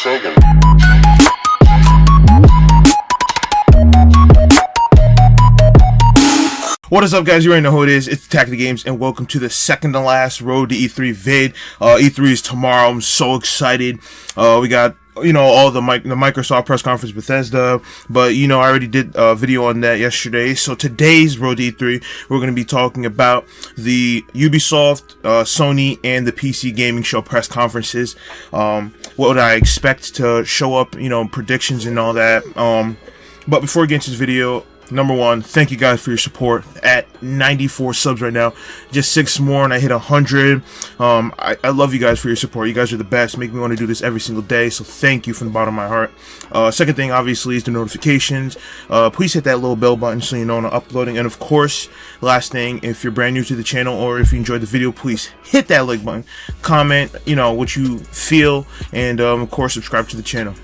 Sega. What is up, guys? You already know who it is. It's Tactic Games, and welcome to the second to last Road to E3 vid. E3 is tomorrow. I'm so excited. We got, all the Microsoft press conference, Bethesda, but, I already did a video on that yesterday. So today's Road to E3, we're going to be talking about the Ubisoft, Sony, and the PC Gaming Show press conferences. What would I expect to show up, predictions and all that. But before we get into this video, number one, thank you guys for your support. At 94 subs right now, just 6 more and I hit 100. I love you guys for your support. You guys are the best, make me want to do this every single day, so thank you from the bottom of my heart. Second thing, obviously, is the notifications. Please hit that little bell button so you know when I'm uploading. And of course, last thing, if you're brand new to the channel or if you enjoyed the video, please hit that like button, comment what you feel, and of course subscribe to the channel.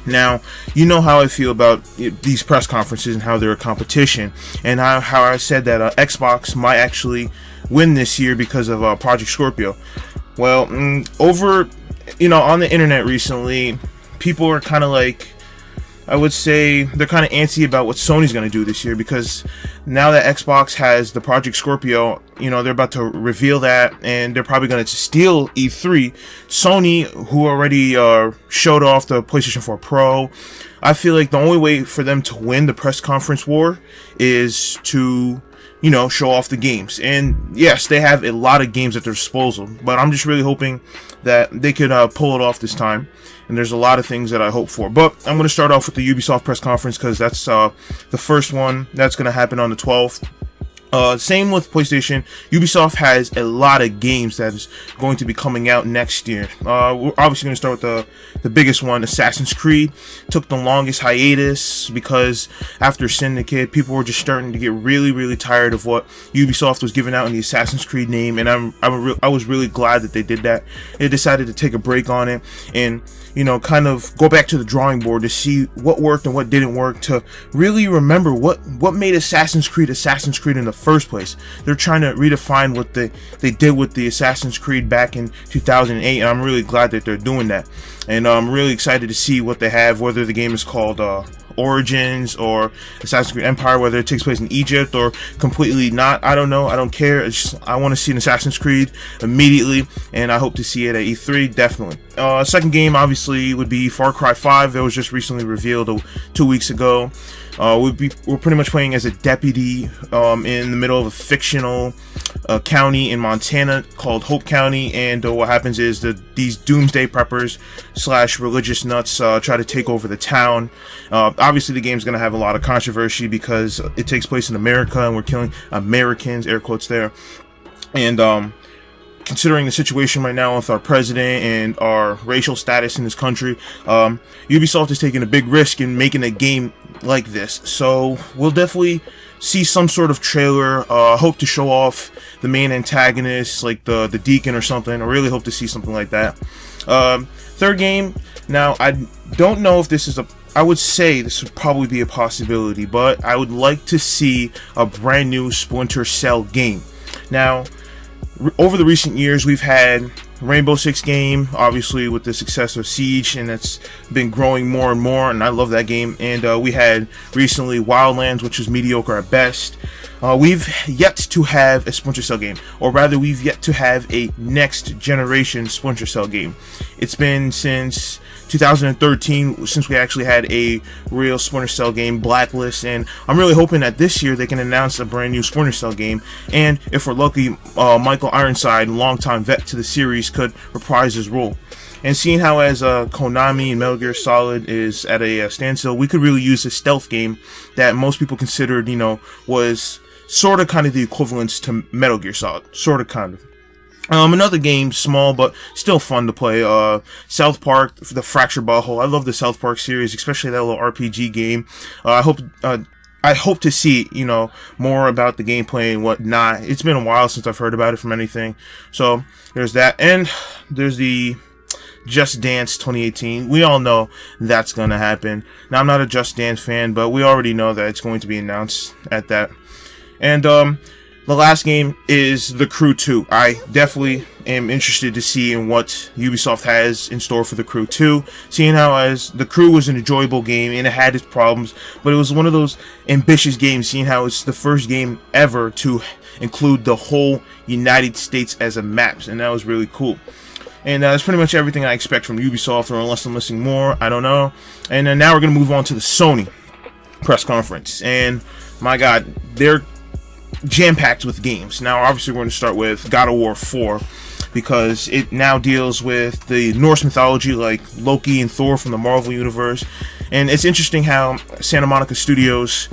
Now, you know how I feel about these press conferences and how they're a competition, and how I said that Xbox might actually win this year because of Project Scorpio. Well, over, on the internet recently, people are kind of like, I would say they're kind of antsy about what Sony's going to do this year, because now that Xbox has the Project Scorpio, they're about to reveal that, and they're probably going to steal E3. Sony, who already showed off the PlayStation 4 Pro, I feel like the only way for them to win the press conference war is to show off the games. And yes, they have a lot of games at their disposal, but I'm just really hoping that they could pull it off this time. And there's a lot of things that I hope for. But I'm going to start off with the Ubisoft press conference, because that's the first one that's going to happen on the 12th. Same with PlayStation. Ubisoft has a lot of games that is going to be coming out next year. We're obviously going to start with the biggest one, Assassin's Creed. Took the longest hiatus because after Syndicate, people were just starting to get really tired of what Ubisoft was giving out in the Assassin's Creed name, and I was really glad that they did that. They decided to take a break on it and kind of go back to the drawing board to see what worked and what didn't work, to really remember what made Assassin's Creed in the first place. They're trying to redefine what they did with the Assassin's Creed back in 2008, and I'm really glad that they're doing that. And I'm really excited to see what they have, whether the game is called Origins or Assassin's Creed Empire, whether it takes place in Egypt or completely not. I don't know. I don't care. I want to see an Assassin's Creed immediately, and I hope to see it at E3, definitely. Second game, obviously, would be Far Cry 5. That was just recently revealed 2 we're pretty much playing as a deputy in the middle of a fictional county in Montana called Hope County, and what happens is that these doomsday preppers / religious nuts try to take over the town. Obviously, the game's going to have a lot of controversy because it takes place in America and we're killing Americans, air quotes there. And considering the situation right now with our president and our racial status in this country, Ubisoft is taking a big risk in making a game like this. So we'll definitely see some sort of trailer. Hope to show off the main antagonist, like the Deacon or something. I really hope to see something like that. Third game, now I don't know if this is I would say this would probably be a possibility, but I would like to see a brand new Splinter Cell game. Now, over the recent years, we've had Rainbow Six game, obviously with the success of Siege, and it's been growing more and more, and I love that game. And we had recently Wildlands, which is mediocre at best. We've yet to have a Splinter Cell game, or rather we've yet to have a next generation Splinter Cell game. It's been since 2013 since we actually had a real Splinter Cell game, Blacklist, and I'm really hoping that this year they can announce a brand new Splinter Cell game, and if we're lucky, Michael Ironside, longtime vet to the series, could reprise his role. And seeing how as Konami and Metal Gear Solid is at a standstill, we could really use a stealth game that most people considered, was sort of kind of the equivalence to Metal Gear Solid, sort of kind of. Another game, small but still fun to play, South Park, the Fractured Butthole. I love the South Park series, especially that little RPG game. I hope to see, more about the gameplay and whatnot. It's been a while since I've heard about it from anything. So, there's that. And there's the Just Dance 2018. We all know that's going to happen. Now, I'm not a Just Dance fan, but we already know that it's going to be announced at that. And the last game is The Crew 2. I definitely am interested to see in what Ubisoft has in store for The Crew 2. Seeing how as The Crew was an enjoyable game and it had its problems, but it was one of those ambitious games, seeing how it's the first game ever to include the whole United States as a map, and that was really cool. And that's pretty much everything I expect from Ubisoft, or unless I'm missing more, I don't know. And then now we're going to move on to the Sony press conference. And my god, they're jam-packed with games. Now, obviously, we're going to start with God of War 4, because it now deals with the Norse mythology, like Loki and Thor from the Marvel Universe. And it's interesting how Santa Monica Studios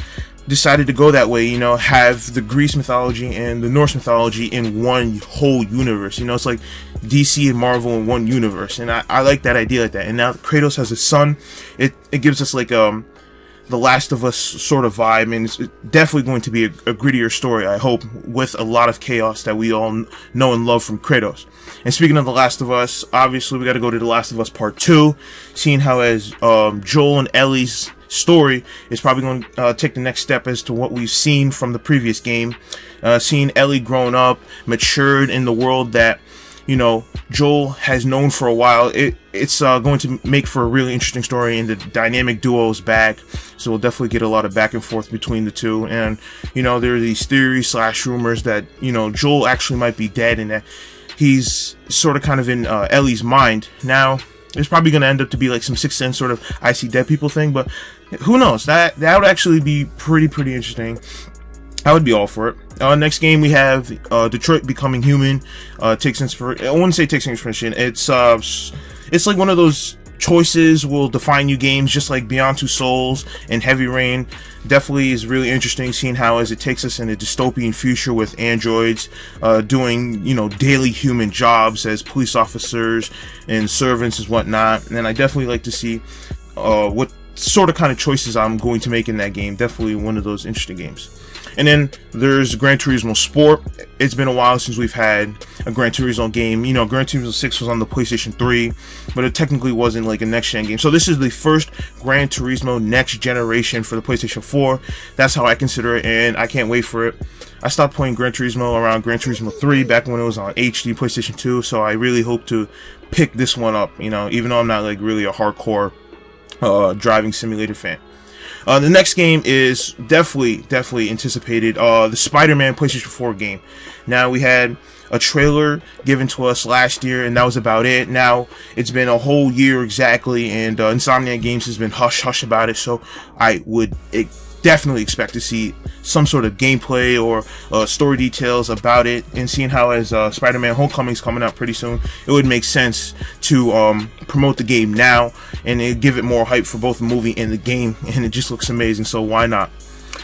decided to go that way, you know, have the Greece mythology and the Norse mythology in one whole universe. You know, it's like DC and Marvel in one universe, and I like that idea like that. And now Kratos has a son. It gives us like the Last of Us sort of vibe, and it's definitely going to be a grittier story, I hope, with a lot of chaos that we all know and love from Kratos. And speaking of The Last of Us, obviously we got to go to The Last of Us Part 2, seeing how as Joel and Ellie's story is probably going to take the next step as to what we've seen from the previous game. Seeing Ellie grown up, matured in the world that, you know, Joel has known for a while. It's going to make for a really interesting story, and the dynamic duo is back, so we'll definitely get a lot of back and forth between the two. And, you know, there are these theories / rumors that, you know, Joel actually might be dead, and that he's sort of kind of in Ellie's mind. Now, it's probably going to end up to be like some Sixth Sense sort of I see dead people thing, but who knows? That would actually be pretty interesting. I would be all for it. Next game we have Detroit Becoming Human. Takes inspiration. I wouldn't say takes inspiration. It's like one of those choices will define you games, just like Beyond Two Souls and Heavy Rain. Definitely is really interesting, seeing how as it takes us in a dystopian future with androids doing, you know, daily human jobs as police officers and servants and whatnot. And I definitely like to see what sort of kind of choices I'm going to make in that game. Definitely one of those interesting games. And then there's Gran Turismo Sport. It's been a while since we've had a Gran Turismo game. You know, Gran Turismo 6 was on the PlayStation 3, but it technically wasn't like a next-gen game. So this is the first Gran Turismo next generation for the PlayStation 4. That's how I consider it, and I can't wait for it. I stopped playing Gran Turismo around Gran Turismo 3 back when it was on HD PlayStation 2, so I really hope to pick this one up, you know, even though I'm not like really a hardcore driving simulator fan. The next game is definitely anticipated, the Spider-Man PlayStation 4 game. Now, we had a trailer given to us last year, and that was about it. Now, it's been a whole year exactly, and Insomniac Games has been hush about it, so I would definitely expect to see some sort of gameplay or story details about it. And seeing how as Spider-Man Homecoming is coming out pretty soon, it would make sense to promote the game now and give it more hype for both the movie and the game, and it just looks amazing, so why not?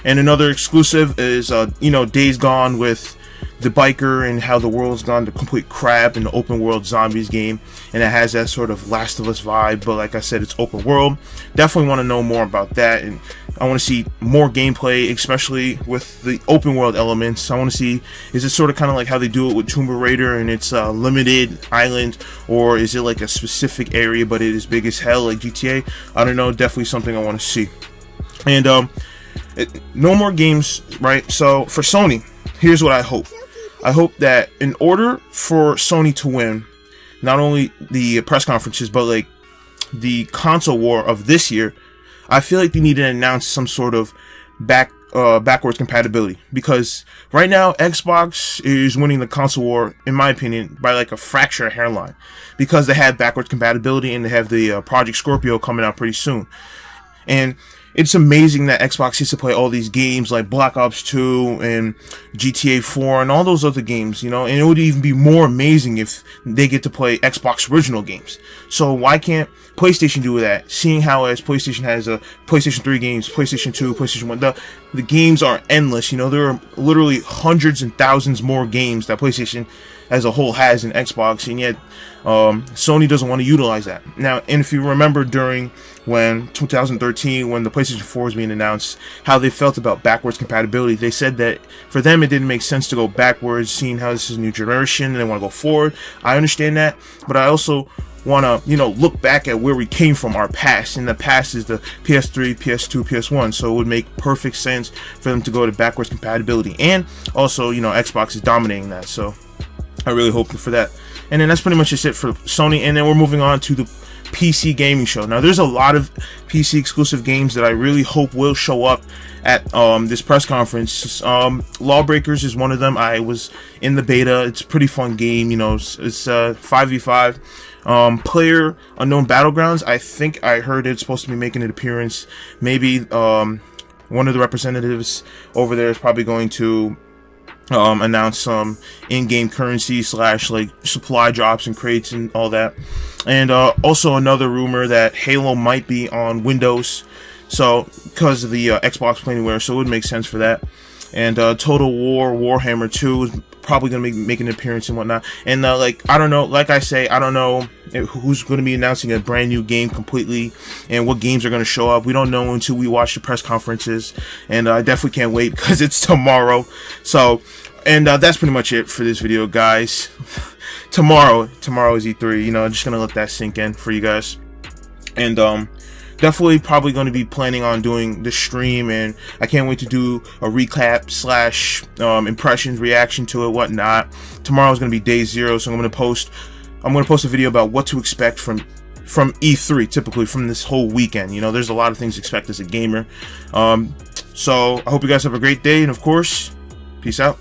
And another exclusive is you know, Days Gone, with the biker and how the world's gone to complete crap in the open world zombies game, and it has that sort of Last of Us vibe, but like I said, it's open world. Definitely want to know more about that, and I want to see more gameplay, especially with the open world elements. I want to see, is it sort of kind of like how they do it with Tomb Raider and it's limited island, or is it like a specific area but it is big as hell like GTA? I don't know, definitely something I want to see. And no more games, right? So for Sony, here's what I hope. I hope that in order for Sony to win not only the press conferences but like the console war of this year, I feel like they need to announce some sort of backwards compatibility, because right now Xbox is winning the console war, in my opinion, by like a fraction of a hairline, because they have backwards compatibility and they have the Project Scorpio coming out pretty soon. And it's amazing that Xbox gets to play all these games like Black Ops 2 and GTA 4 and all those other games, you know, and it would even be more amazing if they get to play Xbox original games. So why can't PlayStation do that, seeing how as PlayStation has a PlayStation 3 games, PlayStation 2, PlayStation 1, the games are endless, you know, there are literally hundreds and thousands more games that PlayStation as a whole has in Xbox, and yet Sony doesn't want to utilize that. Now, and if you remember during 2013, when the PlayStation 4 was being announced, how they felt about backwards compatibility, they said that for them it didn't make sense to go backwards, seeing how this is a new generation and they want to go forward. I understand that, but I also want to, you know, look back at where we came from, our past. And the past is the PS3, PS2, PS1. So it would make perfect sense for them to go to backwards compatibility. And also, you know, Xbox is dominating that. So I really hope for that. And then that's pretty much just it for Sony. And then we're moving on to the PC gaming show. Now there's a lot of PC exclusive games that I really hope will show up at this press conference. Lawbreakers is one of them. I was in the beta. It's a pretty fun game. You know, it's 5v5. Player Unknown Battlegrounds, I think I heard it's supposed to be making an appearance. Maybe one of the representatives over there is probably going to announce some in-game currency / like supply drops and crates and all that. And also another rumor that Halo might be on Windows, so because of the Xbox Play Anywhere, so it would make sense for that. And Total War Warhammer 2 is probably going to make an appearance and whatnot. And like, I don't know, like I say, I don't know who's going to be announcing a brand new game completely and what games are going to show up. We don't know until we watch the press conferences, and I definitely can't wait because it's tomorrow. So, and that's pretty much it for this video, guys. Tomorrow is E3. You know, I'm just gonna let that sink in for you guys. And definitely probably going to be planning on doing the stream, and I can't wait to do a recap / impressions, reaction to it, whatnot. Tomorrow is going to be day 0, so I'm going to post a video about what to expect from E3, typically from this whole weekend. You know, there's a lot of things to expect as a gamer. So I hope you guys have a great day, and of course, peace out.